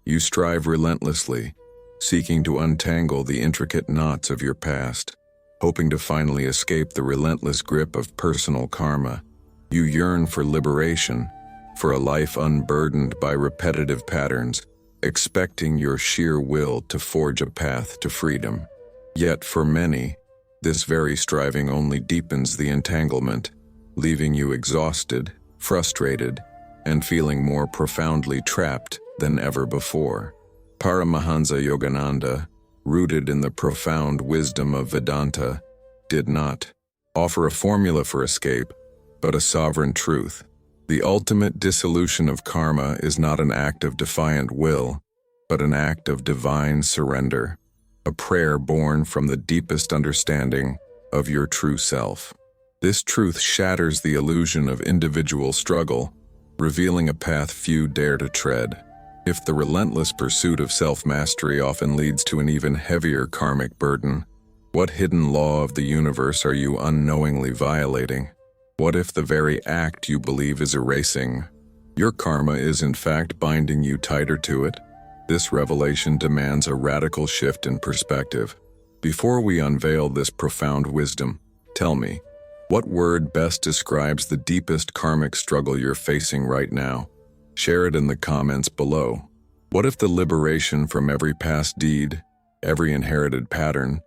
You strive relentlessly, seeking to untangle the intricate knots of your past, hoping to finally escape the relentless grip of personal karma. You yearn for liberation, for a life unburdened by repetitive patterns, expecting your sheer will to forge a path to freedom. Yet for many, this very striving only deepens the entanglement, leaving you exhausted, frustrated, and feeling more profoundly trapped than ever before. Paramahansa Yogananda, rooted in the profound wisdom of Vedanta, did not offer a formula for escape, but a sovereign truth. The ultimate dissolution of karma is not an act of defiant will, but an act of divine surrender, a prayer born from the deepest understanding of your true self. This truth shatters the illusion of individual struggle, revealing a path few dare to tread. If the relentless pursuit of self-mastery often leads to an even heavier karmic burden, what hidden law of the universe are you unknowingly violating? What if the very act you believe is erasing your karma is in fact binding you tighter to it? This revelation demands a radical shift in perspective. Before we unveil this profound wisdom, tell me, what word best describes the deepest karmic struggle you're facing right now? Share it in the comments below. What if the liberation from every past deed, every inherited pattern,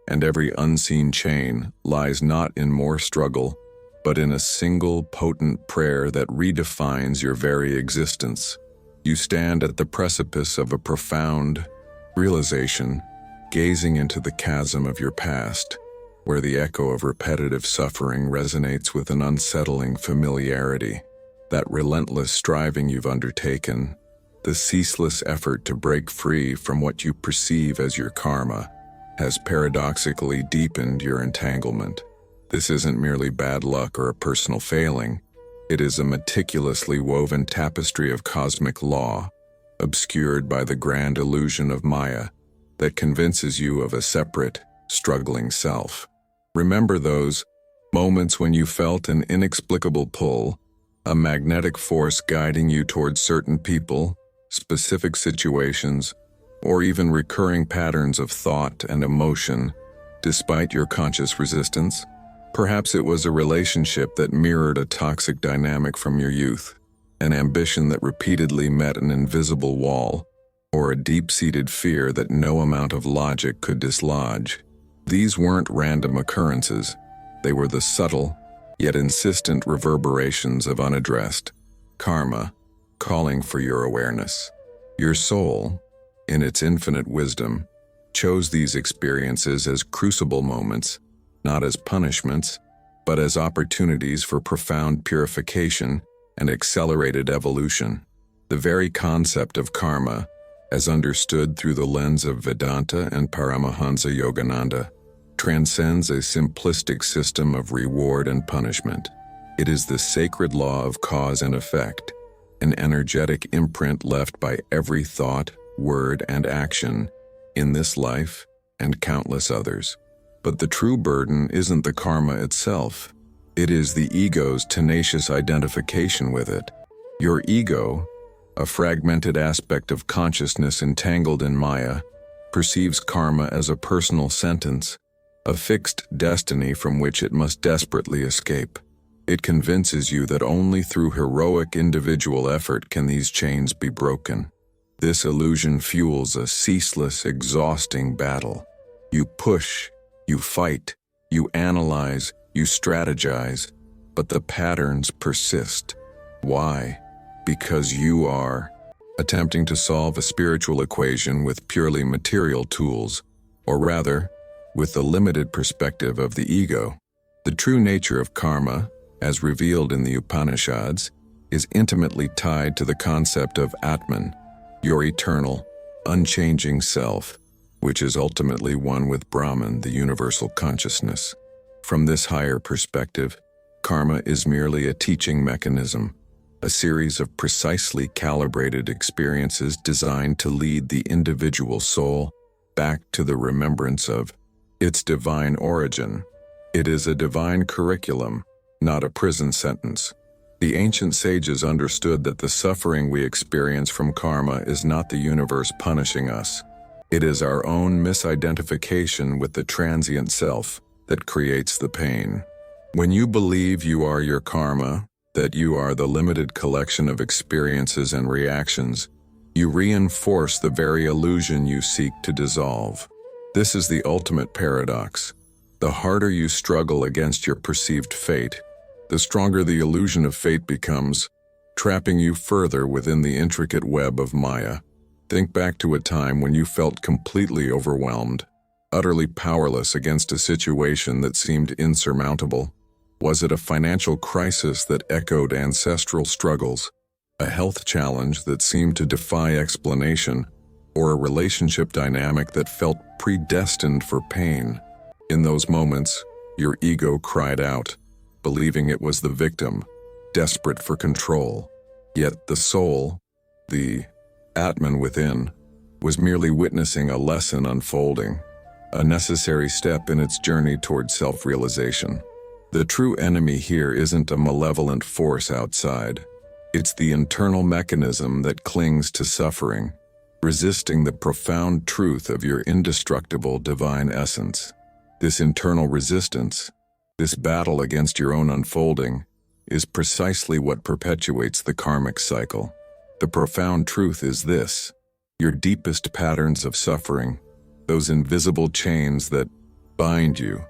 and every unseen chain lies not in more struggle, but in a single potent prayer that redefines your very existence? You stand at the precipice of a profound realization, gazing into the chasm of your past, where the echo of repetitive suffering resonates with an unsettling familiarity. That relentless striving you've undertaken, the ceaseless effort to break free from what you perceive as your karma, has paradoxically deepened your entanglement. This isn't merely bad luck or a personal failing. It is a meticulously woven tapestry of cosmic law, obscured by the grand illusion of Maya, that convinces you of a separate, struggling self. Remember those moments when you felt an inexplicable pull, a magnetic force guiding you towards certain people, specific situations, or even recurring patterns of thought and emotion, despite your conscious resistance? Perhaps it was a relationship that mirrored a toxic dynamic from your youth, an ambition that repeatedly met an invisible wall, or a deep-seated fear that no amount of logic could dislodge. These weren't random occurrences. They were the subtle, yet insistent reverberations of unaddressed karma, calling for your awareness. Your soul, in its infinite wisdom, chose these experiences as crucible moments, not as punishments, but as opportunities for profound purification and accelerated evolution. The very concept of karma, as understood through the lens of Vedanta and Paramahansa Yogananda, transcends a simplistic system of reward and punishment. It is the sacred law of cause and effect, an energetic imprint left by every thought, word, and action in this life and countless others. But the true burden isn't the karma itself. It is the ego's tenacious identification with it. Your ego, a fragmented aspect of consciousness entangled in Maya, perceives karma as a personal sentence, a fixed destiny from which it must desperately escape. It convinces you that only through heroic individual effort can these chains be broken. This illusion fuels a ceaseless, exhausting battle. You push, you fight, you analyze, you strategize, but the patterns persist. Why? Because you are attempting to solve a spiritual equation with purely material tools, or rather, with the limited perspective of the ego. The true nature of karma, as revealed in the Upanishads, is intimately tied to the concept of Atman, your eternal, unchanging self, which is ultimately one with Brahman, the universal consciousness. From this higher perspective, karma is merely a teaching mechanism, a series of precisely calibrated experiences designed to lead the individual soul back to the remembrance of its divine origin. It is a divine curriculum, not a prison sentence. The ancient sages understood that the suffering we experience from karma is not the universe punishing us. It is our own misidentification with the transient self that creates the pain. When you believe you are your karma, that you are the limited collection of experiences and reactions, you reinforce the very illusion you seek to dissolve. This is the ultimate paradox. The harder you struggle against your perceived fate, the stronger the illusion of fate becomes, trapping you further within the intricate web of Maya. Think back to a time when you felt completely overwhelmed, utterly powerless against a situation that seemed insurmountable. Was it a financial crisis that echoed ancestral struggles, a health challenge that seemed to defy explanation, or a relationship dynamic that felt predestined for pain? In those moments, your ego cried out, believing it was the victim, desperate for control. Yet the soul, the Atman within, was merely witnessing a lesson unfolding, a necessary step in its journey toward self-realization. The true enemy here isn't a malevolent force outside. It's the internal mechanism that clings to suffering, resisting the profound truth of your indestructible divine essence. This internal resistance, this battle against your own unfolding, is precisely what perpetuates the karmic cycle. The profound truth is this: your deepest patterns of suffering, those invisible chains that bind you,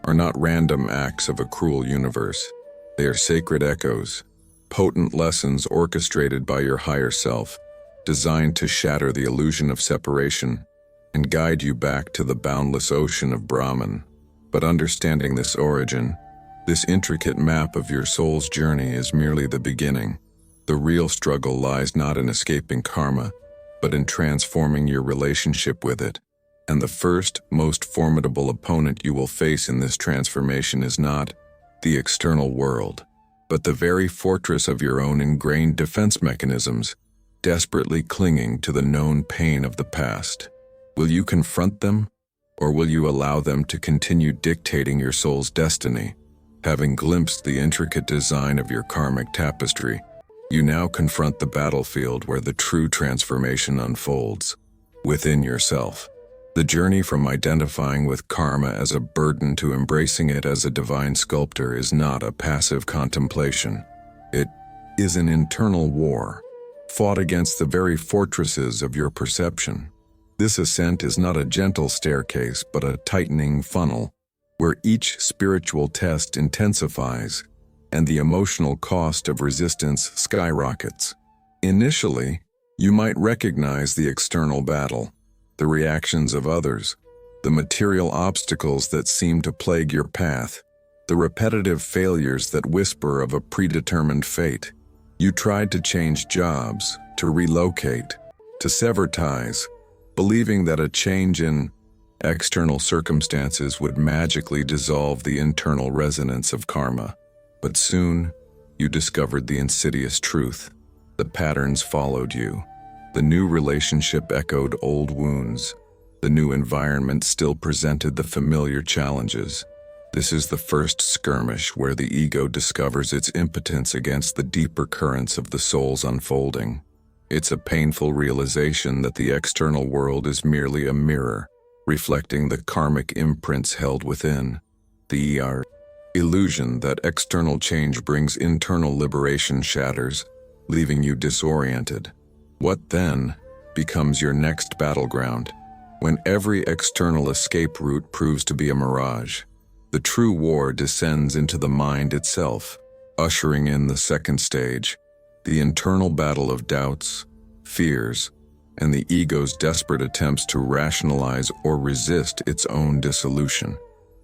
are not random acts of a cruel universe. They are sacred echoes, potent lessons orchestrated by your higher self, designed to shatter the illusion of separation and guide you back to the boundless ocean of Brahman. But understanding this origin, this intricate map of your soul's journey, is merely the beginning. The real struggle lies not in escaping karma, but in transforming your relationship with it. And the first, most formidable opponent you will face in this transformation is not the external world, but the very fortress of your own ingrained defense mechanisms, desperately clinging to the known pain of the past. Will you confront them, or will you allow them to continue dictating your soul's destiny? Having glimpsed the intricate design of your karmic tapestry, you now confront the battlefield where the true transformation unfolds, within yourself. The journey from identifying with karma as a burden to embracing it as a divine sculptor is not a passive contemplation. It is an internal war, fought against the very fortresses of your perception. This ascent is not a gentle staircase, but a tightening funnel, where each spiritual test intensifies and the emotional cost of resistance skyrockets. Initially, you might recognize the external battle, the reactions of others, the material obstacles that seem to plague your path, the repetitive failures that whisper of a predetermined fate. You tried to change jobs, to relocate, to sever ties, believing that a change in external circumstances would magically dissolve the internal resonance of karma. But soon, you discovered the insidious truth. The patterns followed you. The new relationship echoed old wounds. The new environment still presented the familiar challenges. This is the first skirmish where the ego discovers its impotence against the deeper currents of the soul's unfolding. It's a painful realization that the external world is merely a mirror, reflecting the karmic imprints held within. The illusion that external change brings internal liberation shatters, leaving you disoriented. What then becomes your next battleground? When every external escape route proves to be a mirage, the true war descends into the mind itself, ushering in the second stage, the internal battle of doubts, fears, and the ego's desperate attempts to rationalize or resist its own dissolution.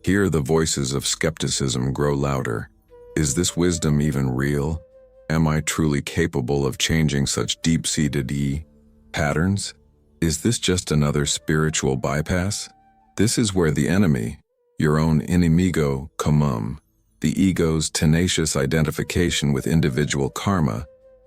Here the voices of skepticism grow louder. Is this wisdom even real? Am I truly capable of changing such deep-seated patterns? Is this just another spiritual bypass? This is where the enemy, your own inimigo comum, the ego's tenacious identification with individual karma,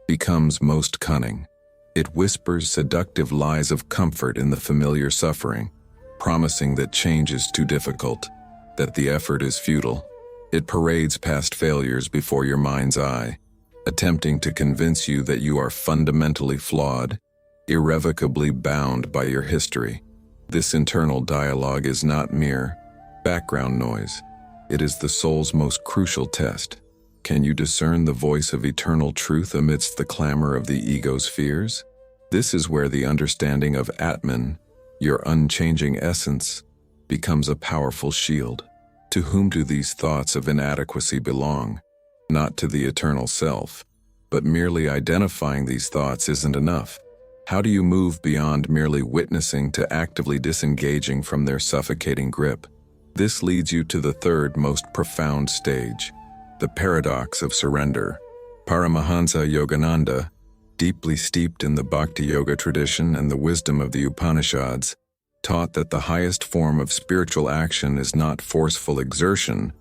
becomes most cunning. It whispers seductive lies of comfort in the familiar suffering, promising that change is too difficult, that the effort is futile. It parades past failures before your mind's eye, attempting to convince you that you are fundamentally flawed, irrevocably bound by your history. This internal dialogue is not mere background noise. It is the soul's most crucial test. Can you discern the voice of eternal truth amidst the clamor of the ego's fears? This is where the understanding of Atman, your unchanging essence, becomes a powerful shield. To whom do these thoughts of inadequacy belong? Not to the eternal self, but merely identifying these thoughts isn't enough. How do you move beyond merely witnessing to actively disengaging from their suffocating grip? This leads you to the third most profound stage, the paradox of surrender. Paramahansa Yogananda, deeply steeped in the Bhakti Yoga tradition and the wisdom of the Upanishads, taught that the highest form of spiritual action is not forceful exertion,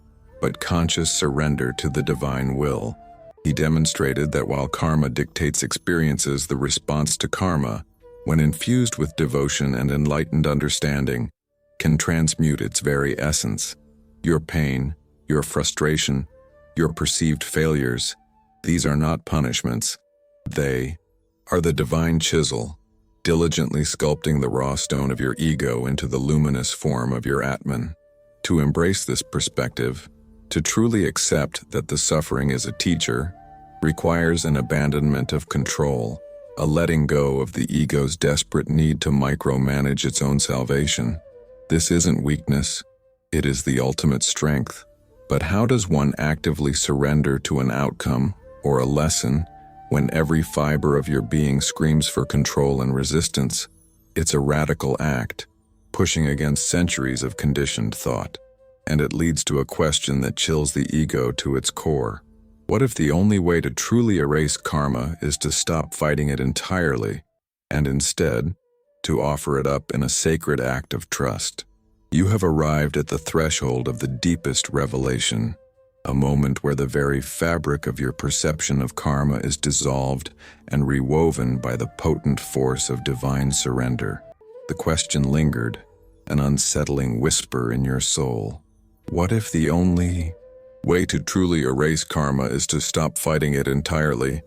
but conscious surrender to the divine will. He demonstrated that while karma dictates experiences, the response to karma, when infused with devotion and enlightened understanding, can transmute its very essence. Your pain, your frustration, your perceived failures, these are not punishments. They are the divine chisel, diligently sculpting the raw stone of your ego into the luminous form of your Atman. To embrace this perspective, to truly accept that the suffering is a teacher, requires an abandonment of control, a letting go of the ego's desperate need to micromanage its own salvation. This isn't weakness, it is the ultimate strength. But how does one actively surrender to an outcome or a lesson when every fiber of your being screams for control and resistance? It's a radical act, pushing against centuries of conditioned thought. And it leads to a question that chills the ego to its core. What if the only way to truly erase karma is to stop fighting it entirely, and instead, to offer it up in a sacred act of trust? You have arrived at the threshold of the deepest revelation, a moment where the very fabric of your perception of karma is dissolved and rewoven by the potent force of divine surrender. The question lingered, an unsettling whisper in your soul. What if the only way to truly erase karma is to stop fighting it entirely,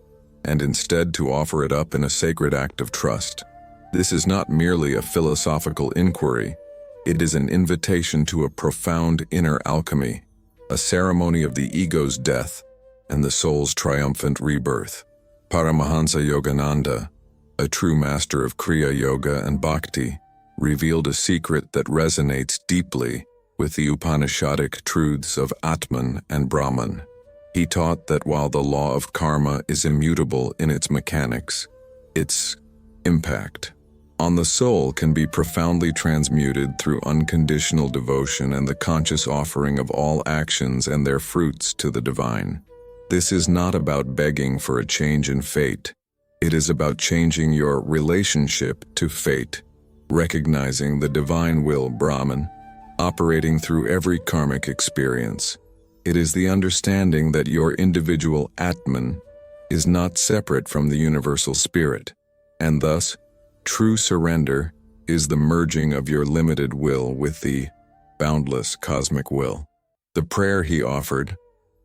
and instead to offer it up in a sacred act of trust? This is not merely a philosophical inquiry. It is an invitation to a profound inner alchemy, a ceremony of the ego's death and the soul's triumphant rebirth. Paramahansa Yogananda, a true master of Kriya Yoga and Bhakti, revealed a secret that resonates deeply with the Upanishadic truths of Atman and Brahman. He taught that while the law of karma is immutable in its mechanics, its impact on the soul can be profoundly transmuted through unconditional devotion and the conscious offering of all actions and their fruits to the divine. This is not about begging for a change in fate. It is about changing your relationship to fate, recognizing the divine will Brahman, operating through every karmic experience. It is the understanding that your individual Atman is not separate from the universal spirit, and thus, true surrender is the merging of your limited will with the boundless cosmic will. The prayer he offered,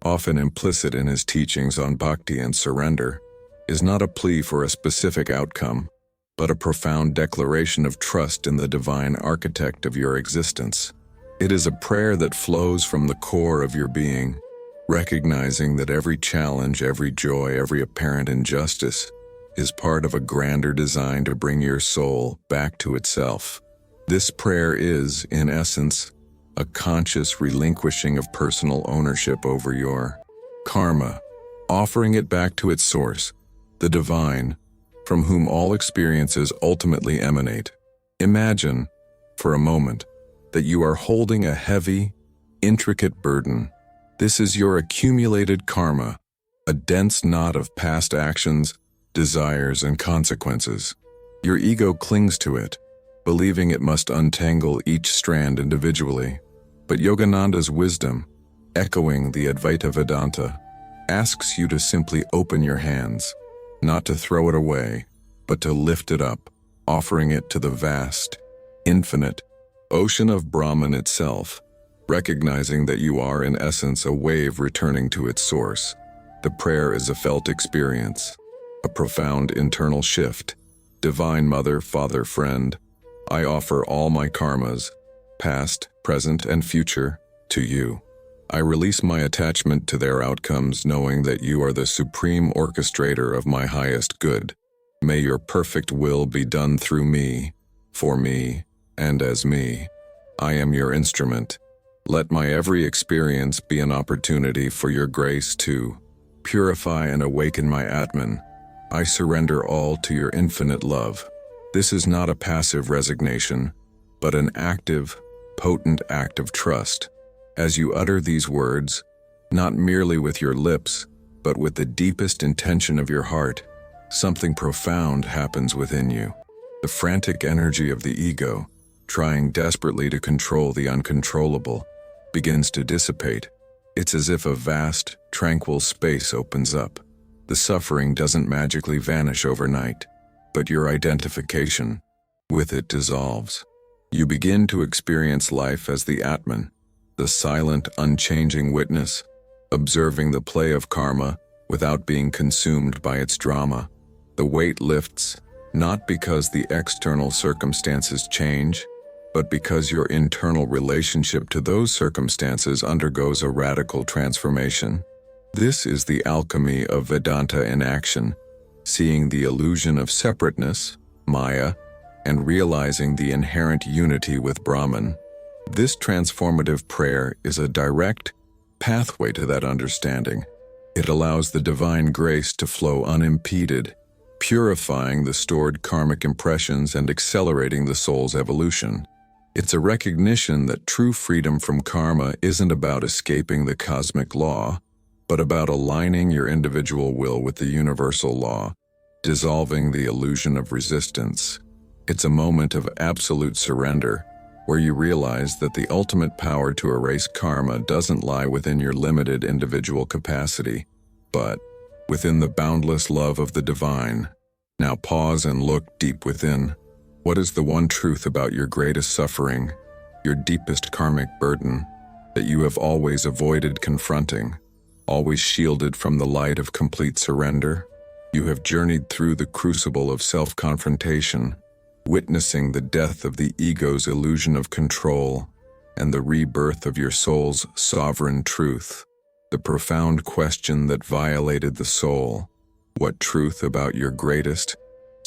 often implicit in his teachings on bhakti and surrender, is not a plea for a specific outcome, but a profound declaration of trust in the divine architect of your existence. It is a prayer that flows from the core of your being, recognizing that every challenge, every joy, every apparent injustice is part of a grander design to bring your soul back to itself. This prayer is, in essence, a conscious relinquishing of personal ownership over your karma, offering it back to its source, the divine, from whom all experiences ultimately emanate. Imagine, for a moment, that you are holding a heavy, intricate burden. This is your accumulated karma, a dense knot of past actions, desires, and consequences. Your ego clings to it, believing it must untangle each strand individually. But Yogananda's wisdom, echoing the Advaita Vedanta, asks you to simply open your hands, not to throw it away, but to lift it up, offering it to the vast, infinite ocean of Brahman itself, recognizing that you are in essence a wave returning to its source. The prayer is a felt experience, a profound internal shift. Divine Mother, Father, Friend, I offer all my karmas, past, present, and future, to you. I release my attachment to their outcomes, knowing that you are the supreme orchestrator of my highest good. May your perfect will be done through me, for me, and as me. I am your instrument. Let my every experience be an opportunity for your grace to purify and awaken my Atman. I surrender all to your infinite love. This is not a passive resignation, but an active, potent act of trust. As you utter these words, not merely with your lips, but with the deepest intention of your heart, something profound happens within you. The frantic energy of the ego, trying desperately to control the uncontrollable, begins to dissipate. It's as if a vast, tranquil space opens up. The suffering doesn't magically vanish overnight, but your identification with it dissolves. You begin to experience life as the Atman, the silent, unchanging witness, observing the play of karma without being consumed by its drama. The weight lifts, not because the external circumstances change, but because your internal relationship to those circumstances undergoes a radical transformation. This is the alchemy of Vedanta in action, seeing the illusion of separateness, Maya, and realizing the inherent unity with Brahman. This transformative prayer is a direct pathway to that understanding. It allows the divine grace to flow unimpeded, purifying the stored karmic impressions and accelerating the soul's evolution. It's a recognition that true freedom from karma isn't about escaping the cosmic law, but about aligning your individual will with the universal law, dissolving the illusion of resistance. It's a moment of absolute surrender, where you realize that the ultimate power to erase karma doesn't lie within your limited individual capacity, but within the boundless love of the divine. Now pause and look deep within. What is the one truth about your greatest suffering, your deepest karmic burden, that you have always avoided confronting, always shielded from the light of complete surrender? You have journeyed through the crucible of self-confrontation, witnessing the death of the ego's illusion of control and the rebirth of your soul's sovereign truth. The profound question that violated the soul, what truth about your greatest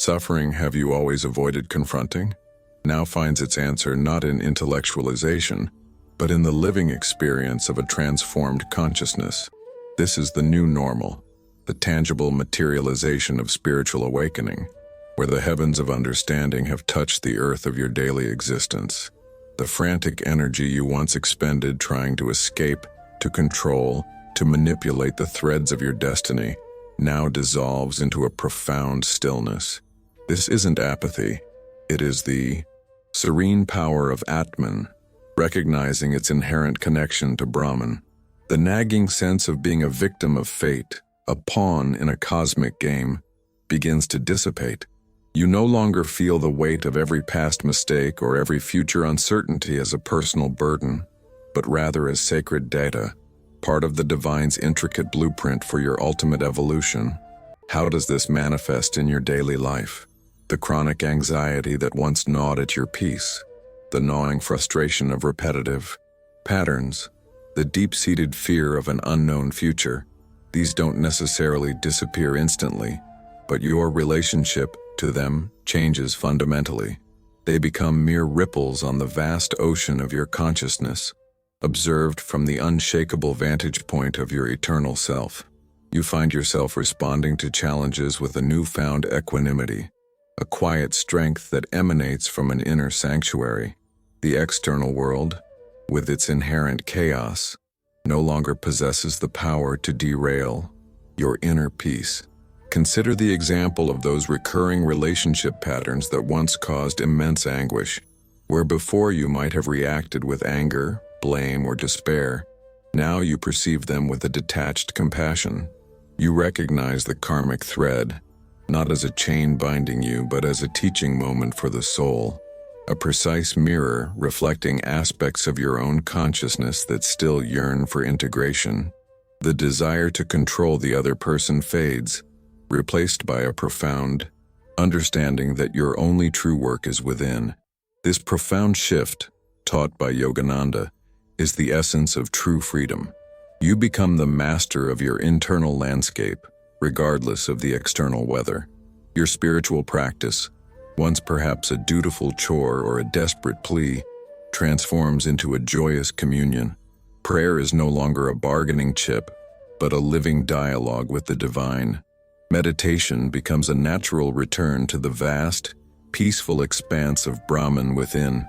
suffering have you always avoided confronting? Now finds its answer not in intellectualization, but in the living experience of a transformed consciousness. This is the new normal, the tangible materialization of spiritual awakening, where the heavens of understanding have touched the earth of your daily existence. The frantic energy you once expended trying to escape, to control, to manipulate the threads of your destiny, now dissolves into a profound stillness. This isn't apathy, it is the serene power of Atman, recognizing its inherent connection to Brahman. The nagging sense of being a victim of fate, a pawn in a cosmic game, begins to dissipate. You no longer feel the weight of every past mistake or every future uncertainty as a personal burden, but rather as sacred data, part of the divine's intricate blueprint for your ultimate evolution. How does this manifest in your daily life? The chronic anxiety that once gnawed at your peace, the gnawing frustration of repetitive patterns, the deep-seated fear of an unknown future, these don't necessarily disappear instantly, but your relationship to them changes fundamentally. They become mere ripples on the vast ocean of your consciousness, observed from the unshakable vantage point of your eternal self. You find yourself responding to challenges with a newfound equanimity, a quiet strength that emanates from an inner sanctuary. The external world, with its inherent chaos, no longer possesses the power to derail your inner peace. Consider the example of those recurring relationship patterns that once caused immense anguish, where before you might have reacted with anger, blame, or despair. Now you perceive them with a detached compassion. You recognize the karmic thread, not as a chain binding you, but as a teaching moment for the soul, a precise mirror reflecting aspects of your own consciousness that still yearn for integration. The desire to control the other person fades, replaced by a profound understanding that your only true work is within. This profound shift, taught by Yogananda, is the essence of true freedom. You become the master of your internal landscape, regardless of the external weather. Your spiritual practice, once perhaps a dutiful chore or a desperate plea, transforms into a joyous communion. Prayer is no longer a bargaining chip, but a living dialogue with the divine. Meditation becomes a natural return to the vast, peaceful expanse of Brahman within.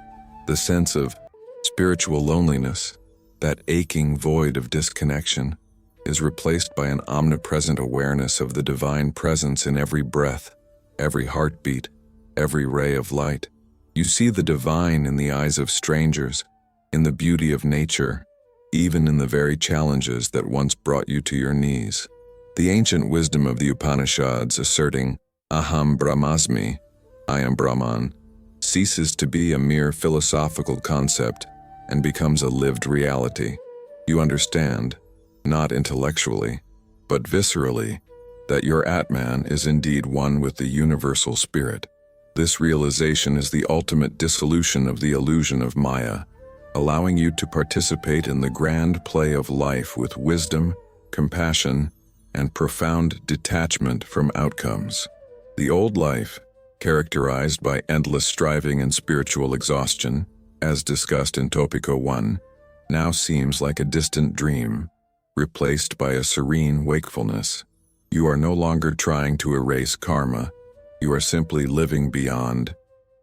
The sense of spiritual loneliness, that aching void of disconnection, is replaced by an omnipresent awareness of the divine presence in every breath, every heartbeat, every ray of light. You see the divine in the eyes of strangers, in the beauty of nature, even in the very challenges that once brought you to your knees. The ancient wisdom of the Upanishads asserting, Aham Brahmasmi, I am Brahman, ceases to be a mere philosophical concept and becomes a lived reality. You understand, not intellectually, but viscerally, that your Atman is indeed one with the universal spirit. This realization is the ultimate dissolution of the illusion of Maya, allowing you to participate in the grand play of life with wisdom, compassion, and profound detachment from outcomes. The old life, characterized by endless striving and spiritual exhaustion, as discussed in Topico 1, now seems like a distant dream, replaced by a serene wakefulness. You are no longer trying to erase karma. You are simply living beyond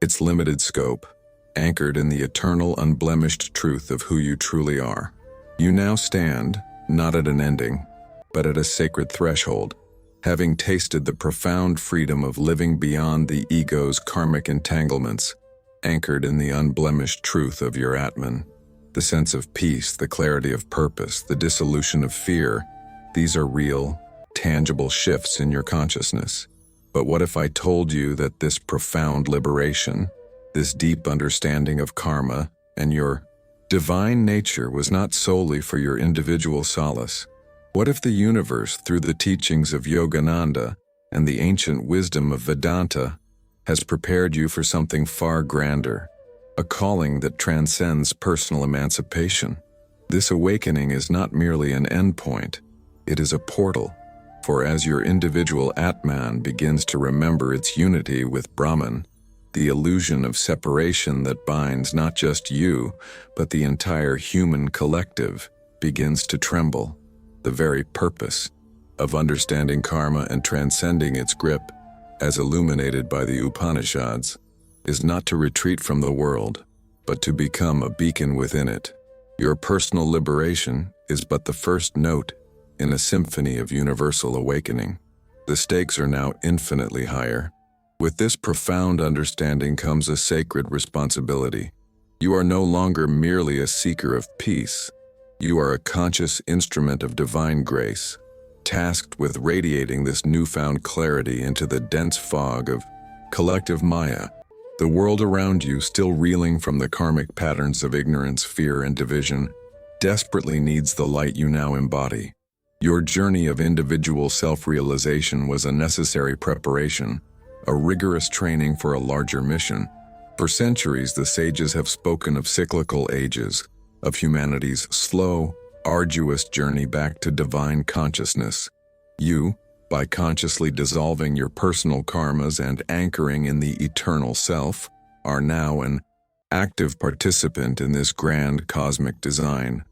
its limited scope, anchored in the eternal, unblemished truth of who you truly are. You now stand, not at an ending, but at a sacred threshold, having tasted the profound freedom of living beyond the ego's karmic entanglements, anchored in the unblemished truth of your Atman. The sense of peace, the clarity of purpose, the dissolution of fear, these are real, tangible shifts in your consciousness. But what if I told you that this profound liberation, this deep understanding of karma and your divine nature was not solely for your individual solace? What if the universe, through the teachings of Yogananda and the ancient wisdom of Vedanta, has prepared you for something far grander, a calling that transcends personal emancipation? This awakening is not merely an endpoint, it is a portal. For as your individual Atman begins to remember its unity with Brahman, the illusion of separation that binds not just you, but the entire human collective begins to tremble. The very purpose of understanding karma and transcending its grip, as illuminated by the Upanishads, is not to retreat from the world, but to become a beacon within it. Your personal liberation is but the first note in a symphony of universal awakening. The stakes are now infinitely higher. With this profound understanding comes a sacred responsibility. You are no longer merely a seeker of peace. You are a conscious instrument of divine grace, tasked with radiating this newfound clarity into the dense fog of collective Maya. The world around you, still reeling from the karmic patterns of ignorance, fear, and division, desperately needs the light you now embody. Your journey of individual self-realization was a necessary preparation, a rigorous training for a larger mission. For centuries, the sages have spoken of cyclical ages, of humanity's slow, arduous journey back to divine consciousness. You, by consciously dissolving your personal karmas and anchoring in the eternal self, are now an active participant in this grand cosmic design.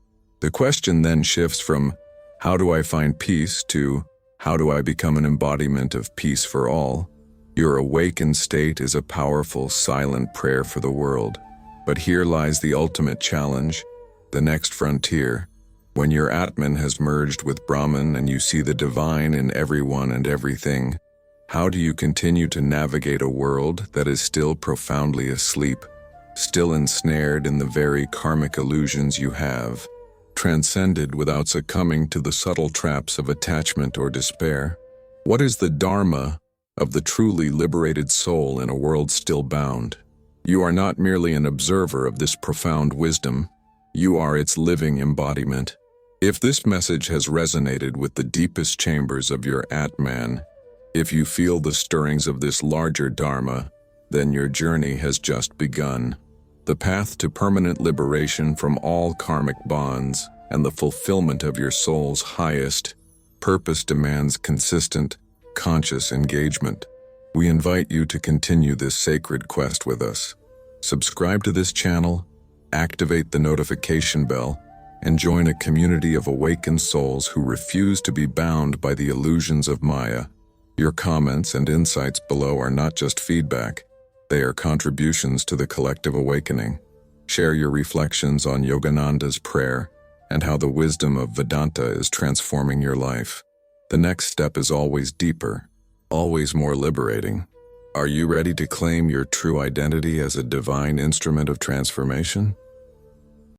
The question then shifts from, how do I find peace, to how do I become an embodiment of peace for all? Your awakened state is a powerful, silent prayer for the world. But here lies the ultimate challenge, the next frontier. When your Atman has merged with Brahman and you see the divine in everyone and everything, how do you continue to navigate a world that is still profoundly asleep, still ensnared in the very karmic illusions you have transcended without succumbing to the subtle traps of attachment or despair? What is the dharma of the truly liberated soul in a world still bound? You are not merely an observer of this profound wisdom, you are its living embodiment. If this message has resonated with the deepest chambers of your Atman, if you feel the stirrings of this larger Dharma, then your journey has just begun. The path to permanent liberation from all karmic bonds and the fulfillment of your soul's highest purpose demands consistent, conscious engagement. We invite you to continue this sacred quest with us. Subscribe to this channel, activate the notification bell, and join a community of awakened souls who refuse to be bound by the illusions of Maya. Your comments and insights below are not just feedback, they are contributions to the collective awakening. Share your reflections on Yogananda's prayer and how the wisdom of Vedanta is transforming your life. The next step is always deeper, always more liberating. Are you ready to claim your true identity as a divine instrument of transformation?